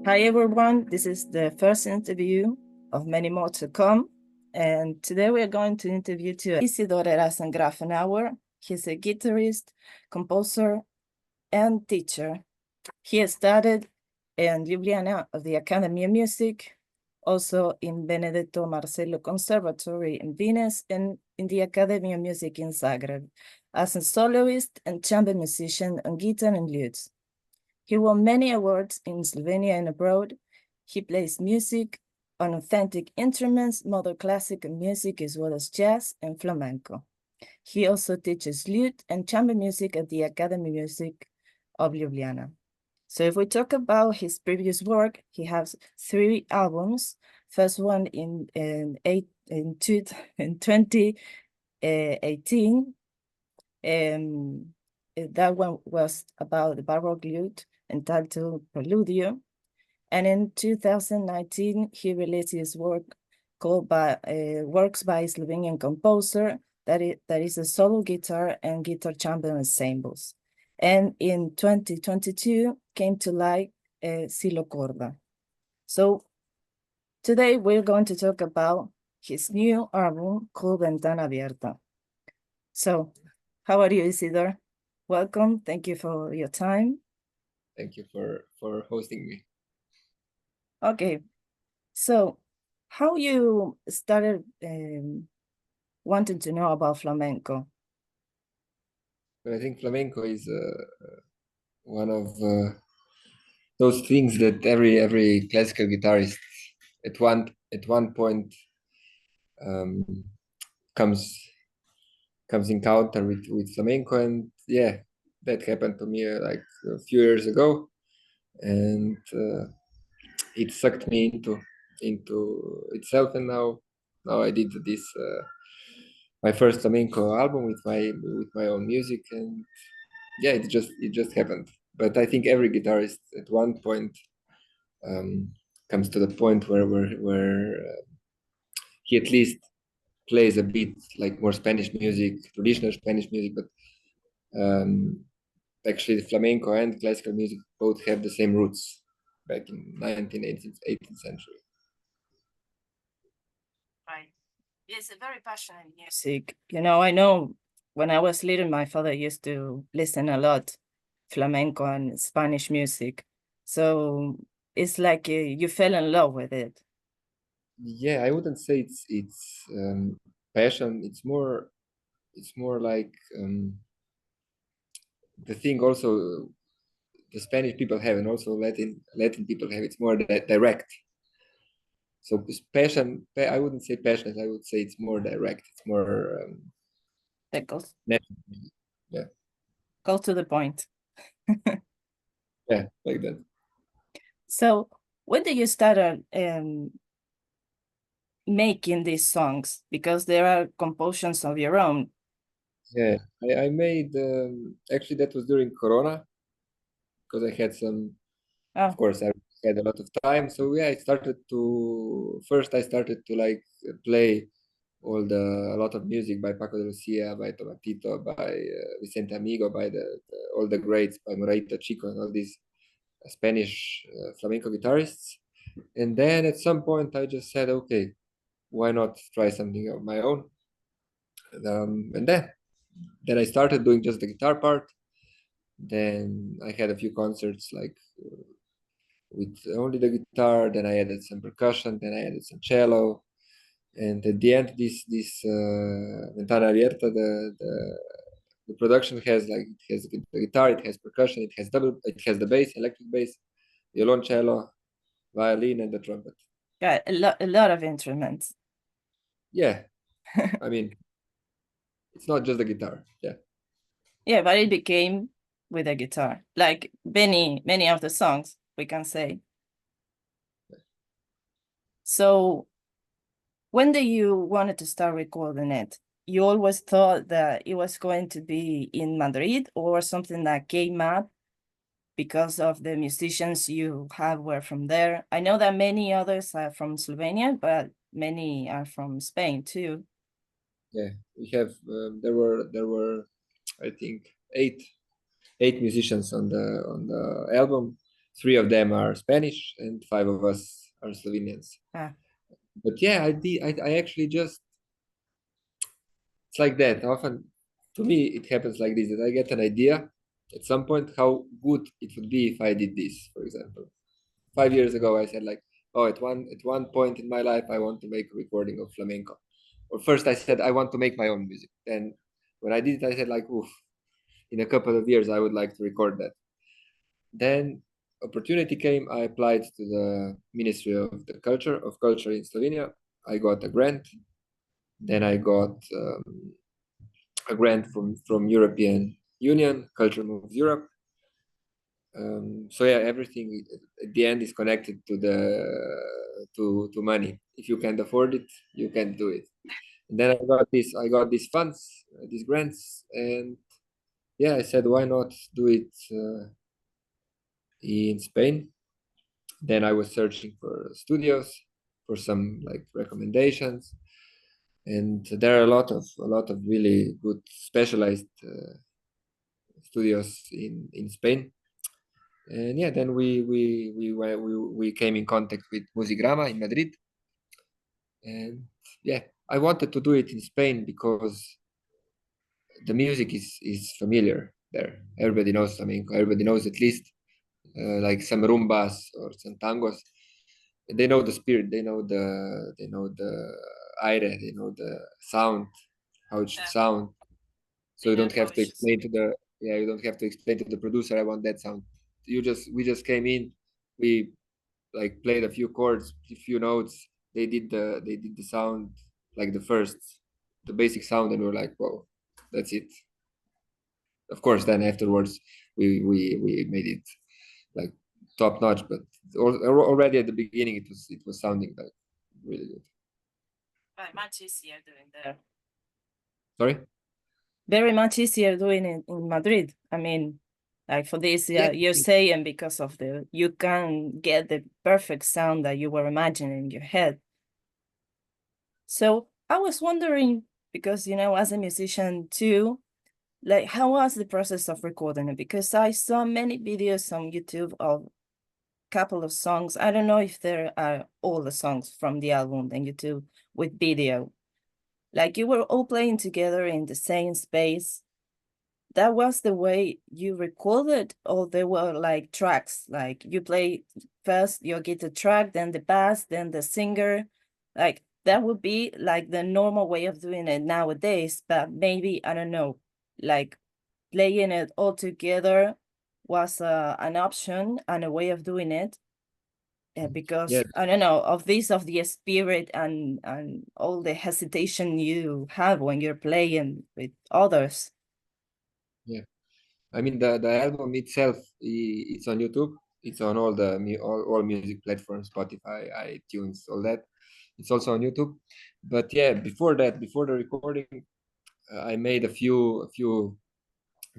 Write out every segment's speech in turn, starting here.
Hi everyone, this is the first interview of many more to come. And today we are going to interview to Izidor Erazem Grafenauer. He's a guitarist, composer, and teacher. He studied in Liubliana of the Academy of Music, also in Benedetto Marcello Conservatory in Venice, and in the Academy of Music in Zagreb, as a soloist and chamber musician on guitar and lutes. He won many awards in Slovenia and abroad. He plays music on authentic instruments, modern classical music, as well as jazz and flamenco. He also teaches lute and chamber music at the Academy of Music of Liubliana. So if we talk about his previous work, he has 3 albums. First one in 2018. That one was about the Baroque lute, entitled Preludio. And in 2019, he released his work called Works by Slovenian Composer, that is a solo guitar and guitar chamber ensembles. And in 2022, came to light Silo Corda. So today we're going to talk about his new album called Ventana Abierta. So how are you, Izidor? Welcome. Thank you for your time. Thank you for hosting me. Okay. So how you started wanting to know about flamenco? But I think flamenco is one of those things that every classical guitarist at one point comes encounter with flamenco, and yeah, that happened to me like a few years ago, and it sucked me into itself, and now I did this my first flamenco album with my own music, and yeah, it just happened. But I think every guitarist at one point comes to the point where he at least plays a bit like more Spanish music, traditional Spanish music, but actually flamenco and classical music both have the same roots back in 19th, 18th century. Right. It's a very passionate music. You know, I know when I was little, my father used to listen a lot flamenco and Spanish music. So it's like you fell in love with it. Yeah, I wouldn't say it's passion. It's more like the thing also the Spanish people have, and also Latin people have. It's more direct. So passion, I wouldn't say passionate. I would say it's more direct. It's more natural. Yeah. Go to the point. Yeah, like that. So when did you start making these songs? Because there are compositions of your own. Yeah, I made actually that was during Corona, because I had some. Of course, I had a lot of time. So yeah, I started to like play a lot of music by Paco de Lucia, by Tomatito, by Vicente Amigo, by all the greats, by Moreito Chico, and all these Spanish flamenco guitarists. And then at some point I just said, okay, why not try something of my own? And then I started doing just the guitar part. Then I had a few concerts like with only the guitar. Then I added some percussion. Then I added some cello. And at the end, this Ventana Abierta, the production has the guitar, it has percussion, it has the bass, electric bass, violoncello, violin, and the trumpet. Yeah, a lot of instruments. Yeah, I mean, it's not just the guitar. Yeah. Yeah, but it became with a guitar, like many of the songs, we can say. So when did you wanted to start recording it? You always thought that it was going to be in Madrid, or something that came up because of the musicians you have were from there? I know that many others are from Slovenia, but many are from Spain too. Yeah, we have there were I think eight musicians on the album, 3 of them are Spanish, and 5 of us are Slovenians. But yeah, I actually just, it's like that. Often, to me, it happens like this, that I get an idea at some point how good it would be if I did this, for example. 5 years ago, I said like, oh, at one point in my life, I want to make a recording of flamenco. Or first I said, I want to make my own music. And when I did it, I said like, oof, in a couple of years, I would like to record that. Then opportunity came. I applied to the Ministry of Culture in Slovenia. I got a grant. Then I got a grant from European Union, Culture Moves Europe. So yeah, everything at the end is connected to money. If you can't afford it, you can't do it. And then I got these funds, these grants, and yeah, I said, why not do it in Spain? Then I was searching for studios, for some like recommendations, and there are a lot of really good specialized studios in Spain. And yeah, then we came in contact with Musigrama in Madrid, and yeah, I wanted to do it in Spain because the music is familiar there. Everybody knows flamenco. Everybody knows at least like some rumbas or some tangos. They know the spirit. They know the aire. They know the sound, how it should sound. So you don't have to explain to the you don't have to explain to the producer, I want that sound. We just came in, we like played a few chords, a few notes. They did the sound, like the basic sound, and we're like, whoa, that's it. Of course, then afterwards we made it like top notch, but already at the beginning it was sounding like really good. Much easier doing there. Sorry? Very much easier doing it in Madrid. I mean, like for this, you're saying because of you can get the perfect sound that you were imagining in your head. So I was wondering, because, as a musician too, like how was the process of recording it? Because I saw many videos on YouTube of a couple of songs. I don't know if there are all the songs from the album on YouTube with video. Like you were all playing together in the same space. That was the way you recorded, or there were like tracks, like you play first your guitar track, then the bass, then the singer. Like that would be like the normal way of doing it nowadays, but maybe, I don't know, like playing it all together was an option and a way of doing it. Because I don't know, of the spirit and all the hesitation you have when you're playing with others. Yeah, I mean the album itself, it's on YouTube. It's on all music platforms, Spotify, iTunes, all that. It's also on YouTube. But yeah, before the recording, I made a few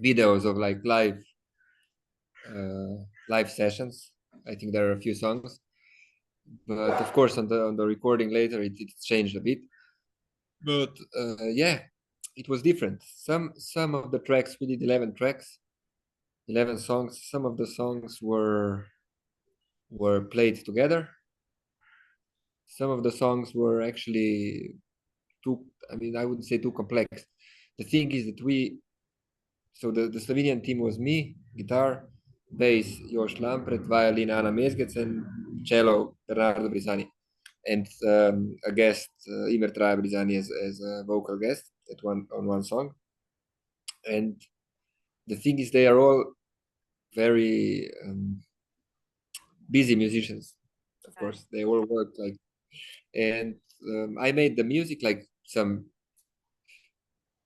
videos of like live sessions. I think there are a few songs, but of course on the recording later it changed a bit. But yeah, it was different. Some of the tracks, we did 11 tracks, 11 songs. Some of the songs were played together. Some of the songs were actually I wouldn't say too complex. The thing is that the Slovenian team was me, guitar, bass, Josh Lampret, violin, Ana Mezgec, and cello, Bernardo Brisani. And a guest, Imer Traja Brisani, as a vocal guest on one song. And the thing is, they are all very busy musicians. Of course, they all work like, and I made the music, like some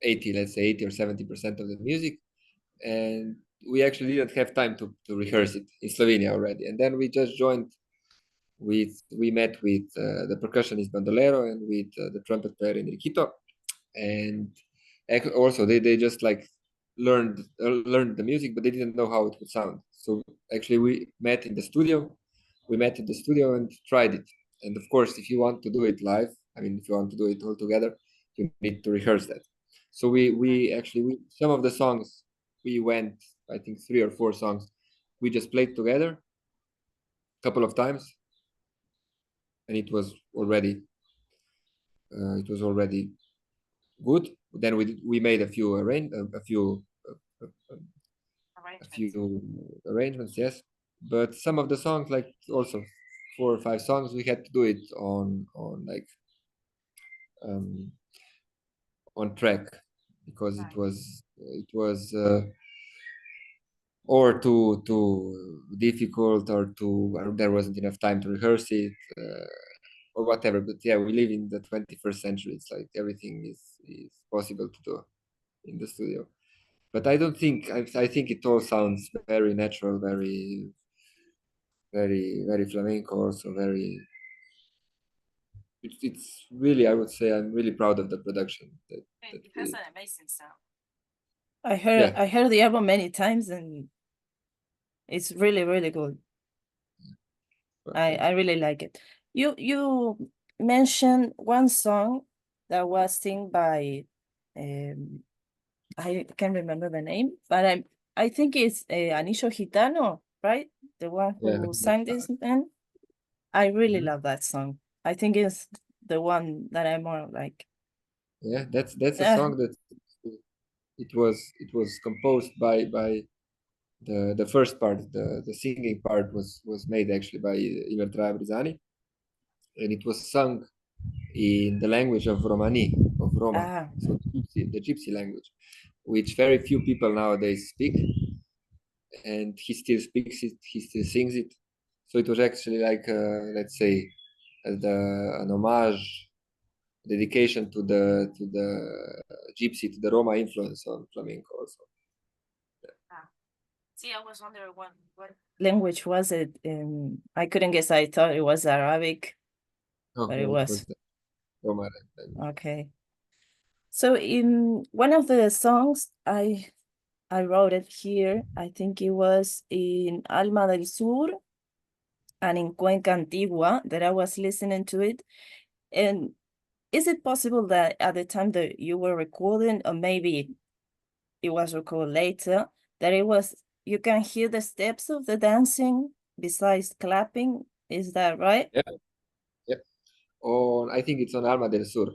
80 or 70% of the music, and we actually didn't have time to rehearse it in Slovenia already. And then we just joined we met with the percussionist Bandolero and with the trumpet player Enriquito, and also they just like learned the music, but they didn't know how it would sound. So actually we met in the studio and tried it. And of course, if you want to do it live, I mean, if you want to do it all together, you need to rehearse that. So we some of the songs we went, I think 3 or 4 songs, we just played together, couple of times, and it was already good. Then we made a few arrangements, yes. But some of the songs, like also 4 or 5 songs, we had to do it on like on track, because it was or too difficult, or there wasn't enough time to rehearse it, or whatever. But yeah, we live in the 21st century. It's like everything is possible to do in the studio. But I don't think I think it all sounds very natural, very flamenco, also very. It's really, I would say, I'm really proud of the production. It has an amazing sound. I heard the album many times, and it's really, really good. I really like it. You mentioned one song that was sung by I can't remember the name, but I think it's Anisho Gitano, right? The one who sang this man. I really love that song. I think it's the one that I more like. Yeah, that's a song that it was composed by the first part, the singing part was made actually by Imer, and it was sung in the language of Romani, of Roma, so the gypsy language, which very few people nowadays speak, and he still speaks it, he still sings it. So it was actually like let's say an homage, dedication to the gypsy, to the Roma influence on flamenco also. See, I was wondering what language was it? I couldn't guess. I thought it was Arabic, but it was Roma. Okay. So in one of the songs, I wrote it here. I think it was in Alma del Sur and in Cuenca Antigua that I was listening to it. And is it possible that at the time that you were recording, or maybe it was recorded later, that you can hear the steps of the dancing besides clapping? Is that right? Yeah. Yep. I think it's on Alma del Sur.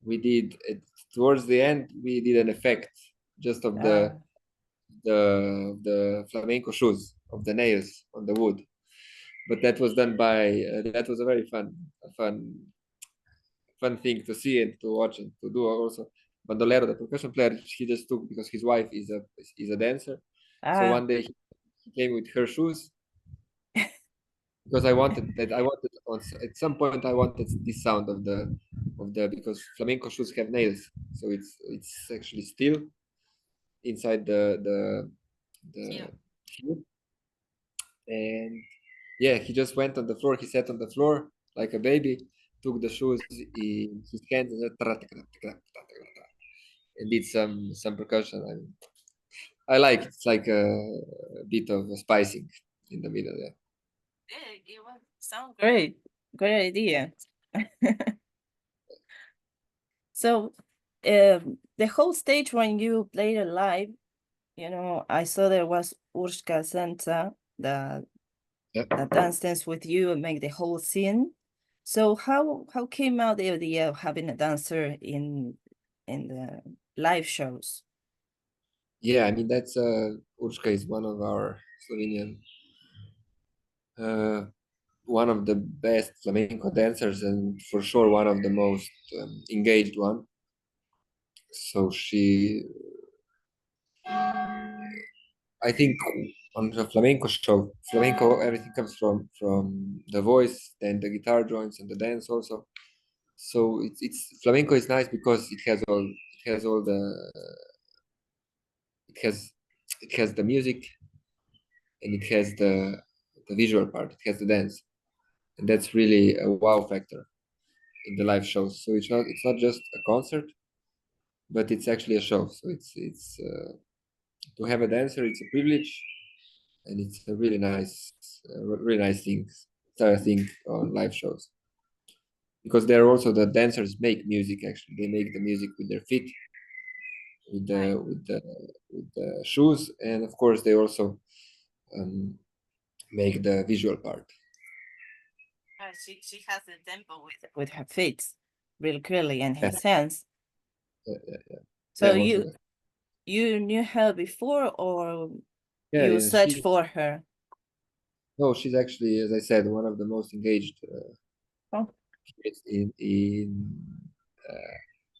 We did it towards the end. We did an effect just of the flamenco shoes, of the nails on the wood, but that was done by that was a very fun thing to see and to watch and to do. Also, Bandolero, the percussion player, he just took, because his wife is a dancer. So one day he came with her shoes, because I wanted at some point I wanted this sound of the because flamenco shoes have nails, so it's actually steel inside the heel. And yeah, he just went on the floor. He sat on the floor like a baby, took the shoes in his hands and did some percussion. I like it. It's like a bit of spicing in the middle. Yeah. It would sound great. Great idea. So the whole stage when you played it live, I saw there was Urshka Senta that danced with you and make the whole scene. So how came out the idea of having a dancer in the live shows? Yeah, I mean, that's Urshka is one of our Slovenian, one of the best flamenco dancers, and for sure one of the most engaged one. So I think on the flamenco show, everything comes from the voice, then the guitar joints and the dance also. So it's flamenco is nice because it has all the it has the music, and it has the visual part, it has the dance, and that's really a wow factor in the live shows. So it's not just a concert, but it's actually a show. So it's to have a dancer, it's a privilege, and it's a really nice thing on live shows, because they're also, the dancers make music. Actually, they make the music with their feet, with the shoes, and of course they also make the visual part. She has the tempo with her feet really clearly and her hands. So you knew her before, or you searched for her? No, she's actually, as I said, one of the most engaged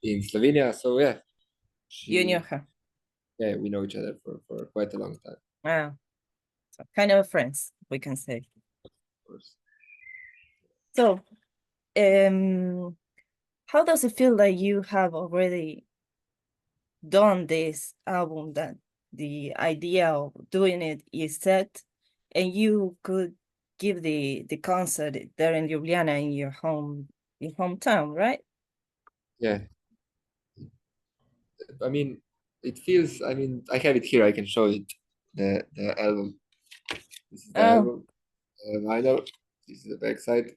in Slovenia. So yeah, you knew her. Yeah, we know each other for quite a long time. Wow, so kind of friends, we can say. Of course. So, how does it feel that you have already done this album, that the idea of doing it is set, and you could give the concert there in Liubliana, in your hometown, right? Yeah. I mean, it feels, I mean, I have it here, I can show it, the album. This is the album, vinyl. This is the backside.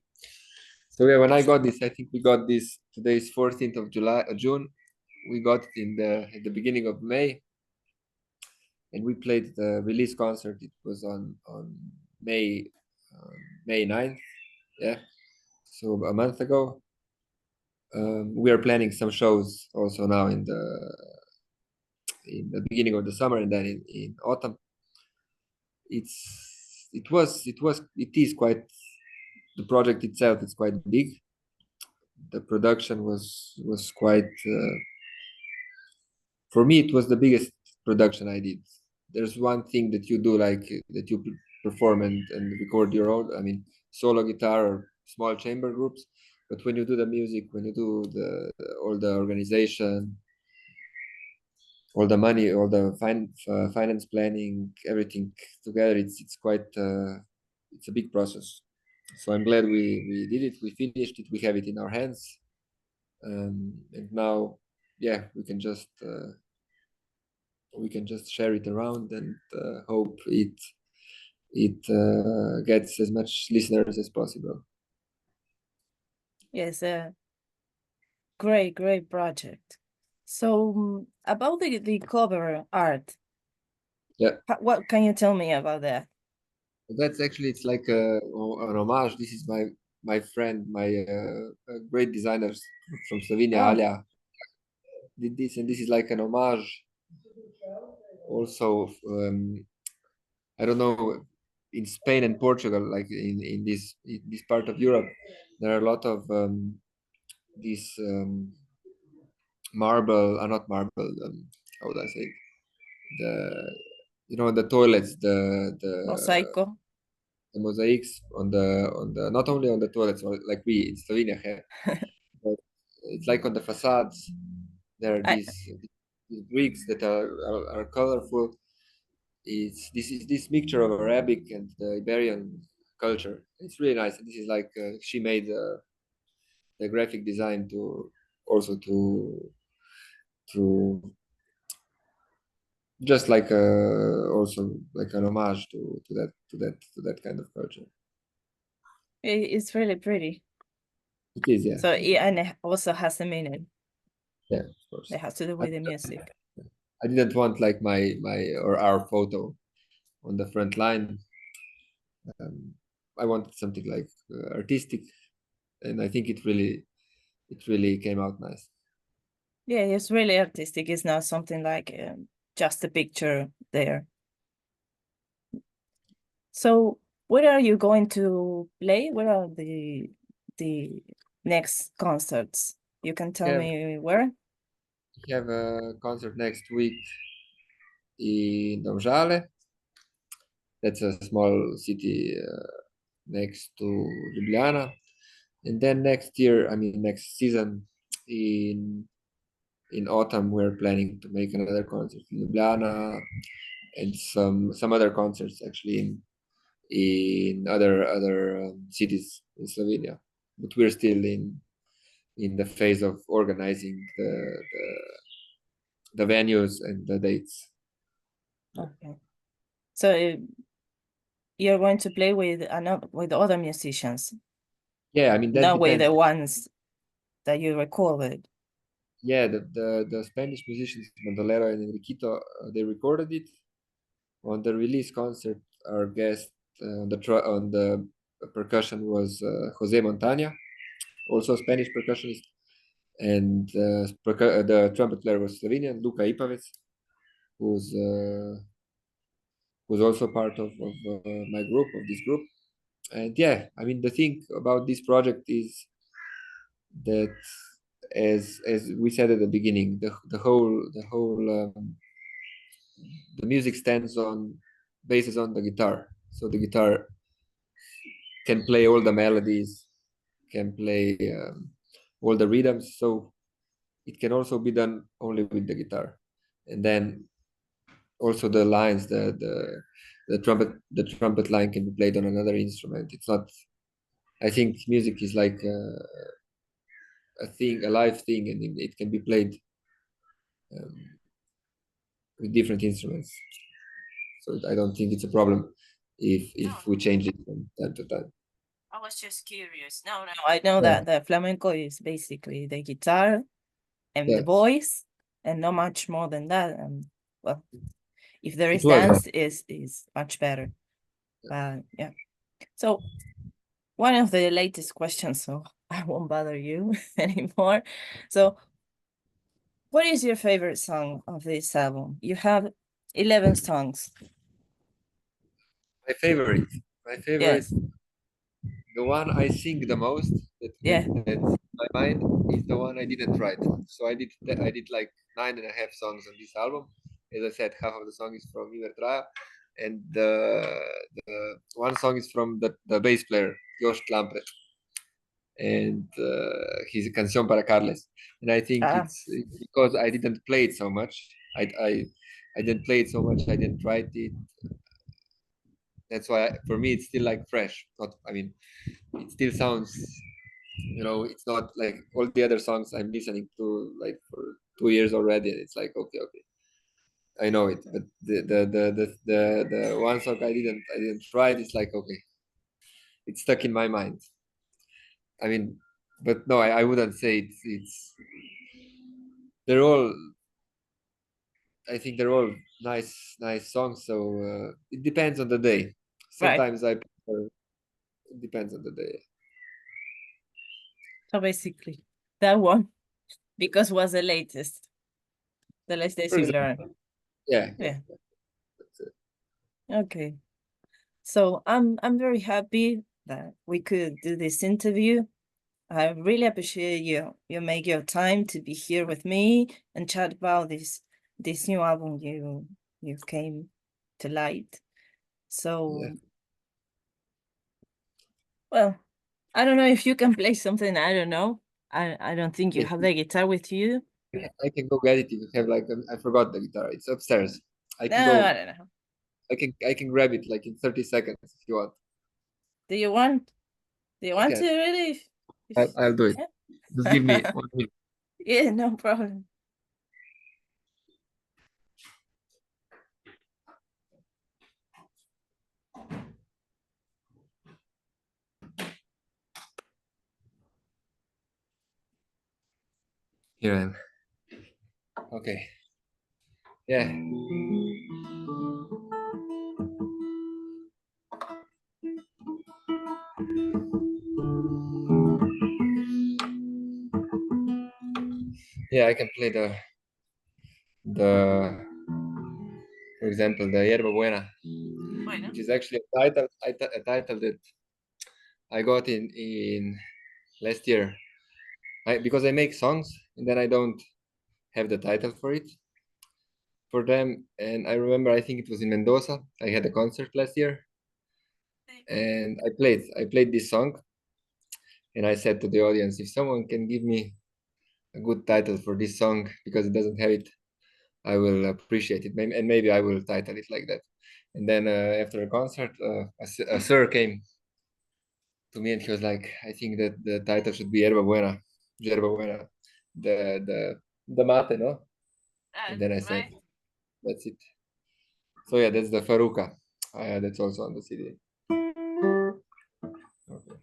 So yeah, when I got this, I think we got this, today is 14th of June. We got it at the beginning of May. And we played the release concert. It was on May 9th. Yeah. So a month ago. We are planning some shows also now in the beginning of the summer, and then in autumn. It is quite, the project itself is quite big. The production was quite, for me it was the biggest production I did. There's one thing that you do, like that you perform and record your own, I mean, solo guitar or small chamber groups, but when you do the music, when you do all the organization, all the money, all the finance planning, everything together, it's quite it's a big process. So I'm glad we did it, we finished it, we have it in our hands, and now, yeah, we can just share it around and hope it gets as much listeners as possible. Yes, great project. So about the cover art, yeah, what can you tell me about that? That's actually, it's like an homage. This is my friend, my great designers from Slovenia, Alia, did this, and this is like an homage. Also, I don't know, in Spain and Portugal, like in this part of Europe, there are a lot of these marble, not marble, how would I say it? The toilets, the Mosaico. The mosaics on the not only on the toilets, or like we in Slovenia have, but it's like on the facades. There are these bricks that are colorful. This is this mixture of Arabic and the Iberian culture. It's really nice. And this is like she made the graphic design to just like also like an homage to that kind of culture. It's really pretty. It is, yeah. So and it also has a meaning. Yeah, of course. It has to do with the music. I didn't want like my or our photo on the front line. I wanted something like artistic, and I think it really came out nice. Yeah, it's really artistic. It's not something like just a picture there. So where are you going to play? Where are the next concerts? You can tell me where? We have a concert next week in Domžale. That's a small city next to Liubliana. And then next season in autumn, we're planning to make another concert in Liubliana and some other concerts actually in other cities in Slovenia. But we're still in the phase of organizing the venues and the dates. Okay. So you're going to play with other musicians? Yeah, I mean, that not depends. with the ones that you recorded. Yeah, the Spanish musicians Bandolero and Enriquito, they recorded it. On the release concert, our guest on the percussion was Jose Montaña, also a Spanish percussionist, and the trumpet player was Slovenian, Luka Ipavec, who's also part of my group, of this group. And yeah, I mean, the thing about this project is that, as we said at the beginning, the music bases on the guitar. So the guitar can play all the melodies, can play all the rhythms. So it can also be done only with the guitar. And then also the lines, the trumpet line can be played on another instrument. It's not. I think music is like a thing, a live thing, and it can be played with different instruments. So I don't think it's a problem if we change it from time to time. I was just curious. No, I know that the flamenco is basically the guitar and the voice, and not much more than that. And well, if there is dance, is much better. Yeah. So one of the latest questions, so I won't bother you anymore. So, what is your favorite song of this album? You have 11 songs. My favorite, yes. The one I sing the most, that's in my mind, is the one I didn't write. So I did like 9.5 songs on this album. As I said, half of the song is from Víctoria, and the one song is from the bass player, Josh Klampret, and his Canción para Carles. And I think it's because I didn't play it so much. I didn't play it so much. I didn't write it. That's why for me it's still like fresh. Not, I mean, it still sounds, it's not like all the other songs I'm listening to like for 2 years already. It's like okay, I know it, but the one song I didn't write. It's like okay, it's stuck in my mind. I mean, but no, I wouldn't say it's. They're all. I think they're all nice songs. So it depends on the day. Sometimes I prefer. It depends on the day. So basically, that one, because was the latest you learned. Yeah. That's it. Okay. So I'm very happy that we could do this interview. I really appreciate you make your time to be here with me and chat about this new album you came to light. So well, I don't know if you can play something. I don't know. I don't think you have the guitar with you. I can go get it if you have like I forgot the guitar. It's upstairs. I can go. I don't know. I can grab it like in 30 seconds if you want. Do you want to really? I'll do it. Just give me 1 minute. Yeah, no problem. Here I am. Okay. Yeah. Yeah, I can play for example, the Yerba Buena, which is actually a title that I got in last year. Because I make songs and then I don't have the title for them. And I remember, I think it was in Mendoza. I had a concert last year, and I played this song, and I said to the audience, if someone can give me a good title for this song because it doesn't have it, I will appreciate it, and maybe I will title it like that. And then after a concert, a sir came to me and he was like, I think that the title should be Yerba Buena, the mate, no? And then I said, that's it. So yeah, that's the Faruka. That's also on the CD. Okay.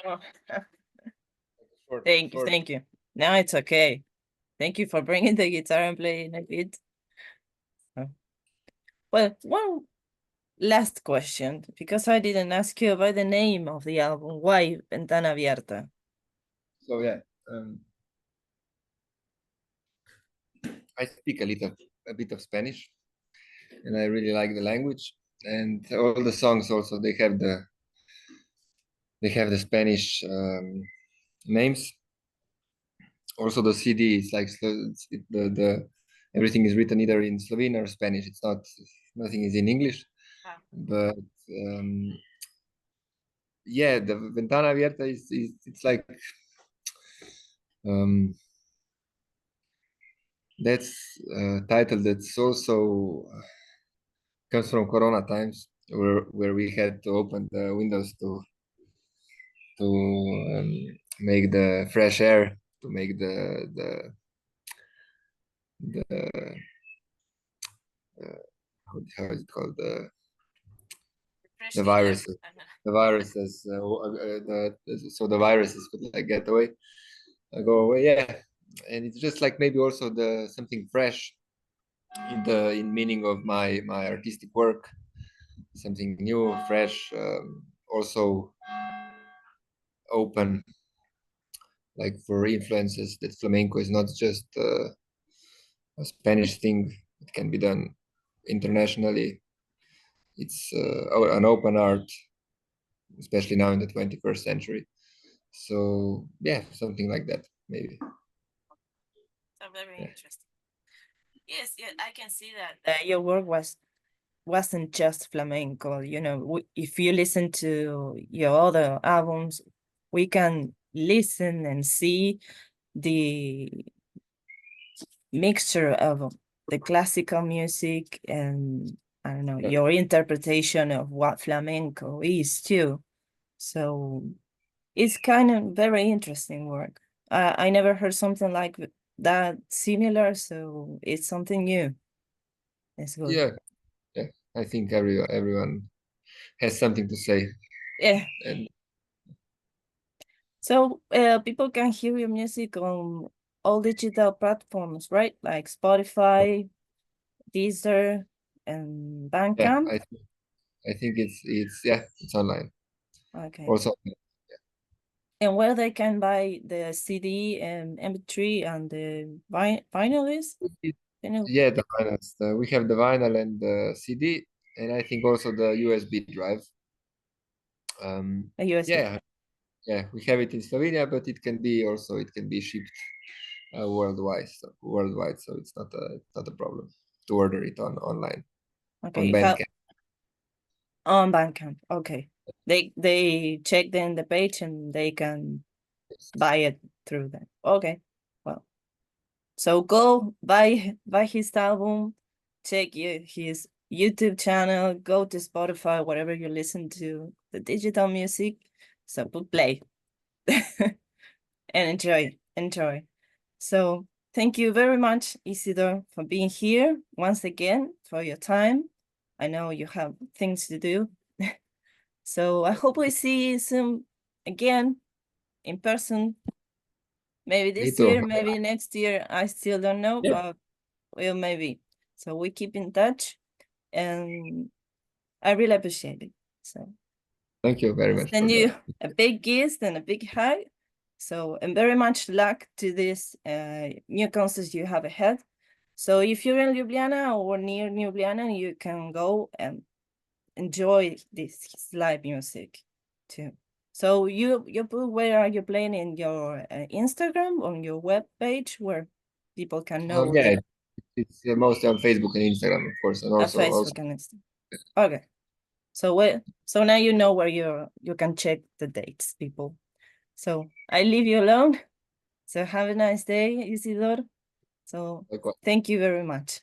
Bravo. Thank you. Now it's okay. Thank you for bringing the guitar and playing a bit. Well, one last question, because I didn't ask you about the name of the album. Why Ventana Abierta? So yeah, I speak a bit of Spanish, and I really like the language. And all the songs also they have the Spanish names. Also, the CD is like the everything is written either in Slovene or Spanish. It's not nothing is in English, but yeah, the Ventana Abierta is it's like that's a title that's also comes from Corona times where we had to open the windows to make the fresh air, to make the how is it called, the viruses, so the viruses could like get away, go away. Yeah, and it's just like maybe also the something fresh in meaning of my artistic work, something new, fresh, also open, like for influences, that flamenco is not just a Spanish thing. It can be done internationally. It's an open art, especially now in the 21st century. So yeah, something like that, maybe. So very interesting. Yes, yeah, I can see that your work wasn't just flamenco. You know, if you listen to your other albums, we can listen and see the mixture of the classical music and, I don't know, your interpretation of what flamenco is too. So it's kind of very interesting work. I never heard something like that similar, so it's something new. It's good. Yeah. I think everyone has something to say. Yeah. And so people can hear your music on all digital platforms, right? Like Spotify, Deezer, and Bandcamp. Yeah, I think it's online. Okay. Also, and where they can buy the CD and MP3 and the vinyl is? Yeah, the vinyls. We have the vinyl and the CD, and I think also the USB drive. A USB. Yeah, we have it in Slovenia, but it can be shipped worldwide. So it's not a problem to order it online. Okay. On Bandcamp. On Bandcamp. Okay. They check then the page and they can buy it through that. Okay. Well, so go buy his album, check his YouTube channel, go to Spotify, whatever you listen to the digital music. So play. and enjoy. So thank you very much, Izidor, for being here once again, for your time. I know you have things to do. So I hope we see you soon again in person. Maybe this year, maybe next year. I still don't know, but well, maybe. So we keep in touch, and I really appreciate it. So thank you very much. Send you a big kiss and a big hug. So, and very much luck to this new concerts you have ahead. So if you're in Liubliana or near Liubliana, you can go and enjoy this live music too. So where are you playing? In your Instagram, on your web page, where people can know? Yeah, it's mostly on Facebook and Instagram, of course, and also Facebook and Instagram. Okay. So now you know where you can check the dates, people. So I leave you alone. So have a nice day, Izidor. So thank you very much.